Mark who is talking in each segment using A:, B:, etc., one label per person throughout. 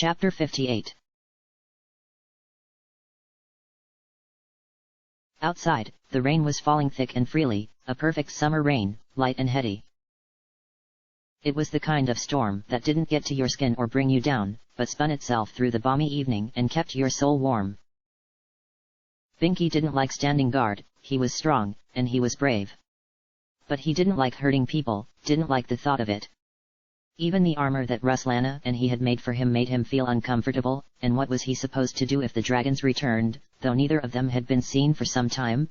A: Chapter 58. Outside, the rain was falling thick and freely, a perfect summer rain, light and heady. It was the kind of storm that didn't get to your skin or bring you down, but spun itself through the balmy evening and kept your soul warm. Binky didn't like standing guard, he was strong, and he was brave. But he didn't like hurting people, didn't like the thought of it. Even the armor that Ruslana and he had made for him made him feel uncomfortable, and what was he supposed to do if the dragons returned, though neither of them had been seen for some time?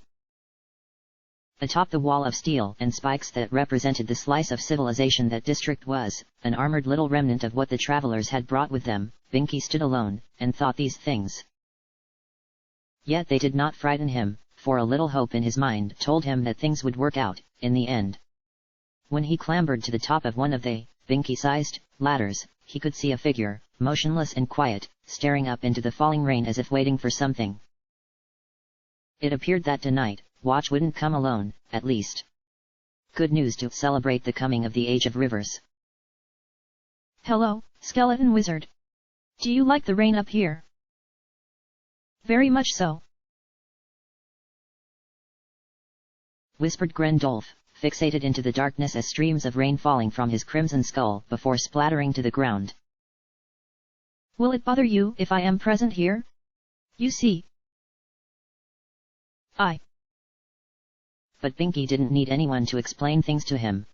A: Atop the wall of steel and spikes that represented the slice of civilization that district was, an armored little remnant of what the travelers had brought with them, Binky stood alone, and thought these things. Yet they did not frighten him, for a little hope in his mind told him that things would work out, in the end. When he clambered to the top of one of the Binky-sized ladders, he could see a figure, motionless and quiet, staring up into the falling rain as if waiting for something. It appeared that tonight, Watch wouldn't come alone, at least. Good news to celebrate the coming of the Age of Rivers.
B: Hello, skeleton wizard. Do you like the rain up here? Very much so,
A: whispered Grendolf, fixated into the darkness as streams of rain falling from his crimson skull before splattering to the ground.
B: Will it bother you if I am present here? You see,
A: But Binky didn't need anyone to explain things to him.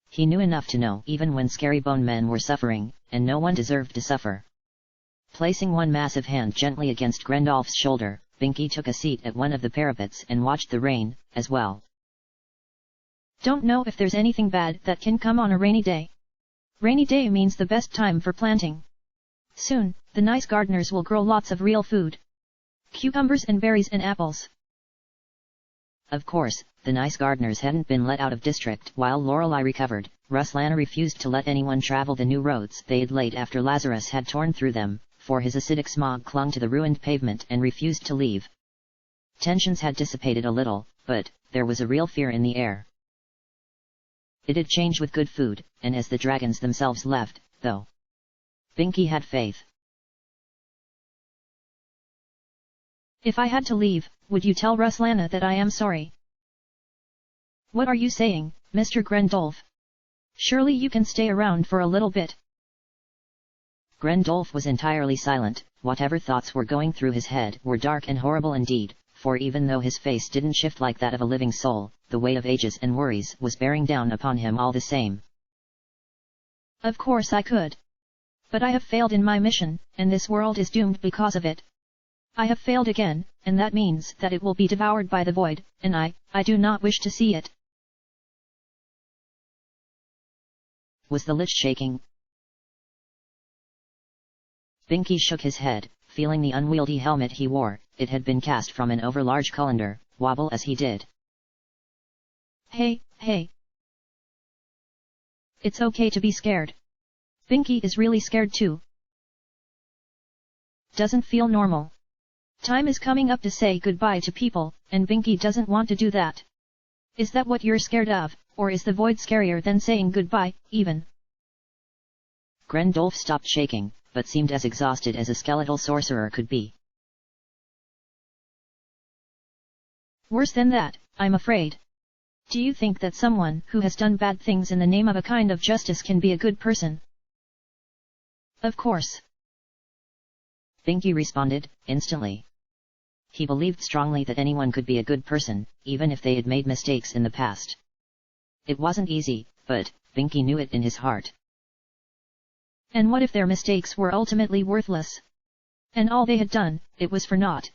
A: He knew enough to know even when scary bone men were suffering, and no one deserved to suffer. Placing one massive hand gently against Grendolf's shoulder, Binky took a seat at one of the parapets and watched the rain, as well.
B: Don't know if there's anything bad that can come on a rainy day. Rainy day means the best time for planting. Soon, the nice gardeners will grow lots of real food. Cucumbers and berries and apples.
A: Of course, the nice gardeners hadn't been let out of district while Lorelei recovered. Ruslana refused to let anyone travel the new roads they had laid after Lazarus had torn through them, for his acidic smog clung to the ruined pavement and refused to leave. Tensions had dissipated a little, but there was a real fear in the air. It'd change with good food, and as the dragons themselves left, though. Binky had faith.
B: If I had to leave, would you tell Ruslana that I am sorry? What are you saying, Mr. Grendolf? Surely you can stay around for a little bit.
A: Grendolf was entirely silent. Whatever thoughts were going through his head were dark and horrible indeed, for even though his face didn't shift like that of a living soul, the weight of ages and worries was bearing down upon him all the same.
B: Of course I could. But I have failed in my mission, and this world is doomed because of it. I have failed again, and that means that it will be devoured by the void, and I do not wish to see it.
A: Was the Lich shaking? Binky shook his head, feeling the unwieldy helmet he wore. It had been cast from an overlarge colander, wobble as he did.
B: Hey. It's okay to be scared. Binky is really scared too. Doesn't feel normal. Time is coming up to say goodbye to people, and Binky doesn't want to do that. Is that what you're scared of, or is the void scarier than saying goodbye, even?
A: Grendolf stopped shaking, but seemed as exhausted as a skeletal sorcerer could be.
B: Worse than that, I'm afraid. Do you think that someone who has done bad things in the name of a kind of justice can be a good person? Of course.
A: Binky responded, instantly. He believed strongly that anyone could be a good person, even if they had made mistakes in the past. It wasn't easy, but Binky knew it in his heart.
B: And what if their mistakes were ultimately worthless? And all they had done, it was for naught.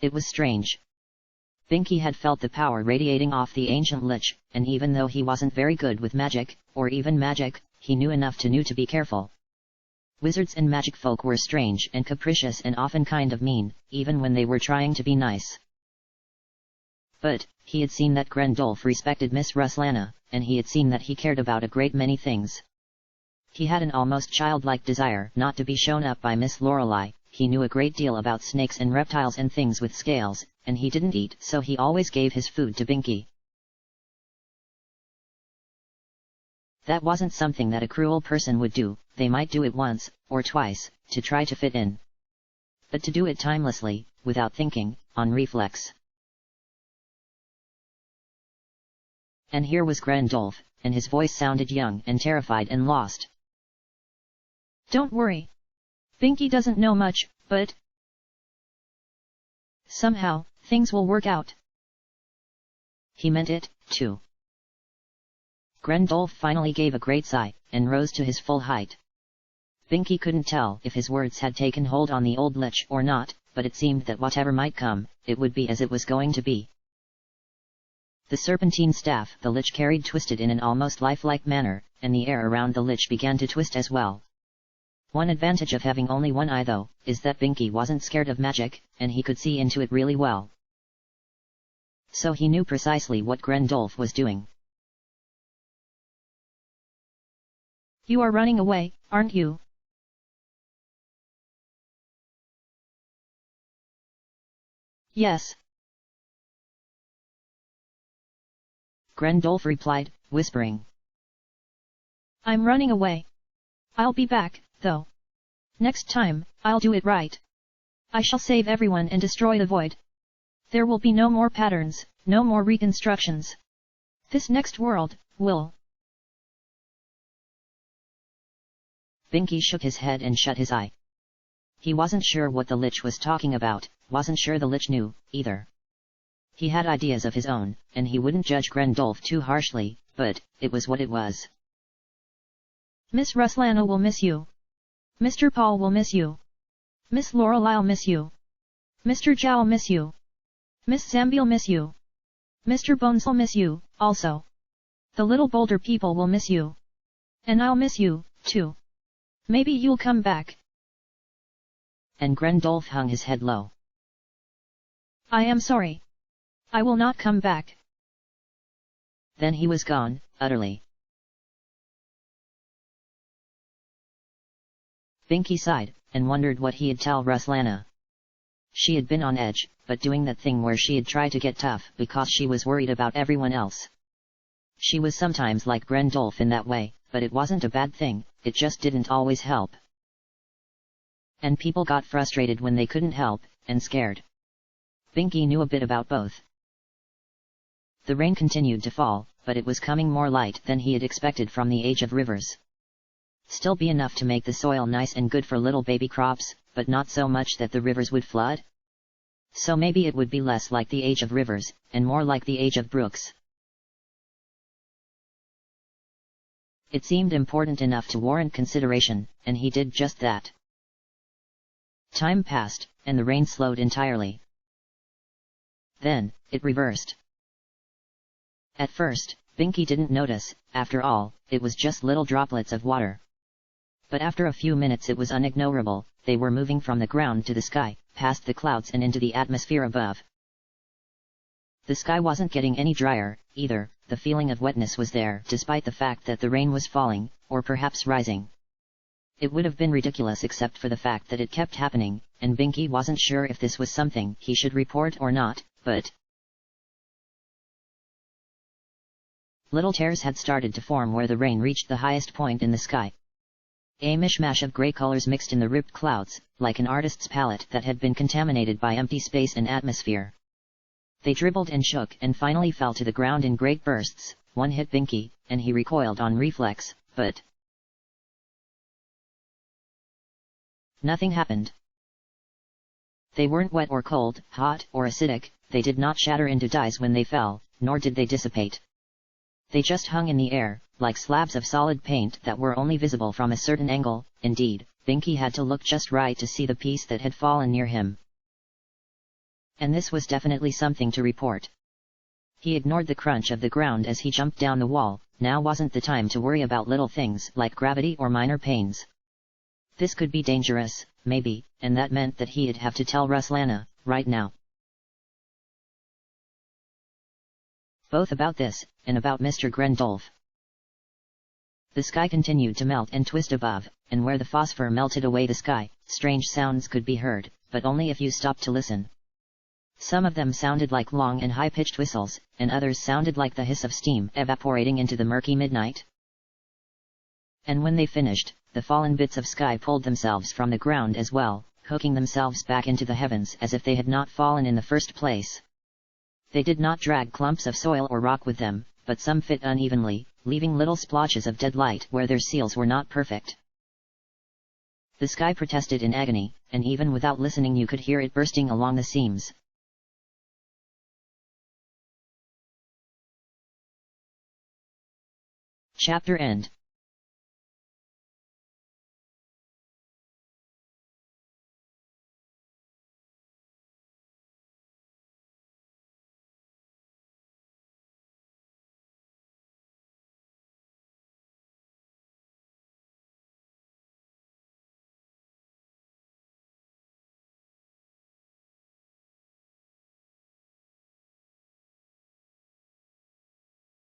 A: It was strange. Binky had felt the power radiating off the ancient Lich, and even though he wasn't very good with magic, or even magic, he knew enough to know to be careful. Wizards and magic folk were strange and capricious and often kind of mean, even when they were trying to be nice. But he had seen that Grendolf respected Miss Ruslana, and he had seen that he cared about a great many things. He had an almost childlike desire not to be shown up by Miss Lorelei. He knew a great deal about snakes and reptiles and things with scales, and he didn't eat, so he always gave his food to Binky. That wasn't something that a cruel person would do. They might do it once, or twice, to try to fit in. But to do it timelessly, without thinking, on reflex. And here was Grandolph, and his voice sounded young and terrified and lost.
B: Don't worry. Binky doesn't know much, but somehow, things will work out.
A: He meant it, too. Grandolph finally gave a great sigh, and rose to his full height. Binky couldn't tell if his words had taken hold on the old lich or not, but it seemed that whatever might come, it would be as it was going to be. The serpentine staff the lich carried twisted in an almost lifelike manner, and the air around the lich began to twist as well. One advantage of having only one eye though, is that Binky wasn't scared of magic, and he could see into it really well. So he knew precisely what Grandolph was doing.
B: You are running away, aren't you? Yes.
A: Grandolph replied, whispering.
B: I'm running away. I'll be back, though. Next time, I'll do it right. I shall save everyone and destroy the void. There will be no more patterns, no more reconstructions. This next world, will.
A: Binky shook his head and shut his eye. He wasn't sure what the lich was talking about, wasn't sure the lich knew, either. He had ideas of his own, and he wouldn't judge Grandolph too harshly, but it was what it was.
B: Miss Ruslana will miss you. Mr. Paul will miss you. Miss Lorelei'll miss you. Mr. Zhao'll miss you. Miss Zambi'll miss you. Mr. Bones'll miss you, also. The little boulder people will miss you. And I'll miss you, too. Maybe you'll come back.
A: And Grandolph hung his head low.
B: I am sorry. I will not come back.
A: Then he was gone, utterly. Binky sighed, and wondered what he'd tell Ruslana. She had been on edge, but doing that thing where she'd try to get tough because she was worried about everyone else. She was sometimes like Grandolph in that way, but it wasn't a bad thing, it just didn't always help. And people got frustrated when they couldn't help, and scared. Binky knew a bit about both. The rain continued to fall, but it was coming more light than he had expected from the age of rivers. Still be enough to make the soil nice and good for little baby crops, but not so much that the rivers would flood. So maybe it would be less like the age of rivers, and more like the age of brooks. It seemed important enough to warrant consideration, and he did just that. Time passed, and the rain slowed entirely. Then, it reversed. At first, Binky didn't notice, after all, it was just little droplets of water. But after a few minutes it was unignorable, they were moving from the ground to the sky, past the clouds and into the atmosphere above. The sky wasn't getting any drier, either, the feeling of wetness was there despite the fact that the rain was falling, or perhaps rising. It would have been ridiculous except for the fact that it kept happening, and Binky wasn't sure if this was something he should report or not, but little tears had started to form where the rain reached the highest point in the sky. A mishmash of grey colors mixed in the ripped clouds, like an artist's palette that had been contaminated by empty space and atmosphere. They dribbled and shook and finally fell to the ground in great bursts. One hit Binky, and he recoiled on reflex, but nothing happened. They weren't wet or cold, hot or acidic, they did not shatter into dyes when they fell, nor did they dissipate. They just hung in the air, like slabs of solid paint that were only visible from a certain angle. Indeed, Binky had to look just right to see the piece that had fallen near him. And this was definitely something to report. He ignored the crunch of the ground as he jumped down the wall. Now wasn't the time to worry about little things like gravity or minor pains. This could be dangerous, maybe, and that meant that he'd have to tell Ruslana, right now. Both about this, and about Mr. Grandolph. The sky continued to melt and twist above, and where the phosphor melted away the sky, strange sounds could be heard, but only if you stopped to listen. Some of them sounded like long and high-pitched whistles, and others sounded like the hiss of steam evaporating into the murky midnight. And when they finished, the fallen bits of sky pulled themselves from the ground as well, hooking themselves back into the heavens as if they had not fallen in the first place. They did not drag clumps of soil or rock with them, but some fit unevenly, leaving little splotches of dead light where their seals were not perfect. The sky protested in agony, and even without listening you could hear it bursting along the seams. Chapter end.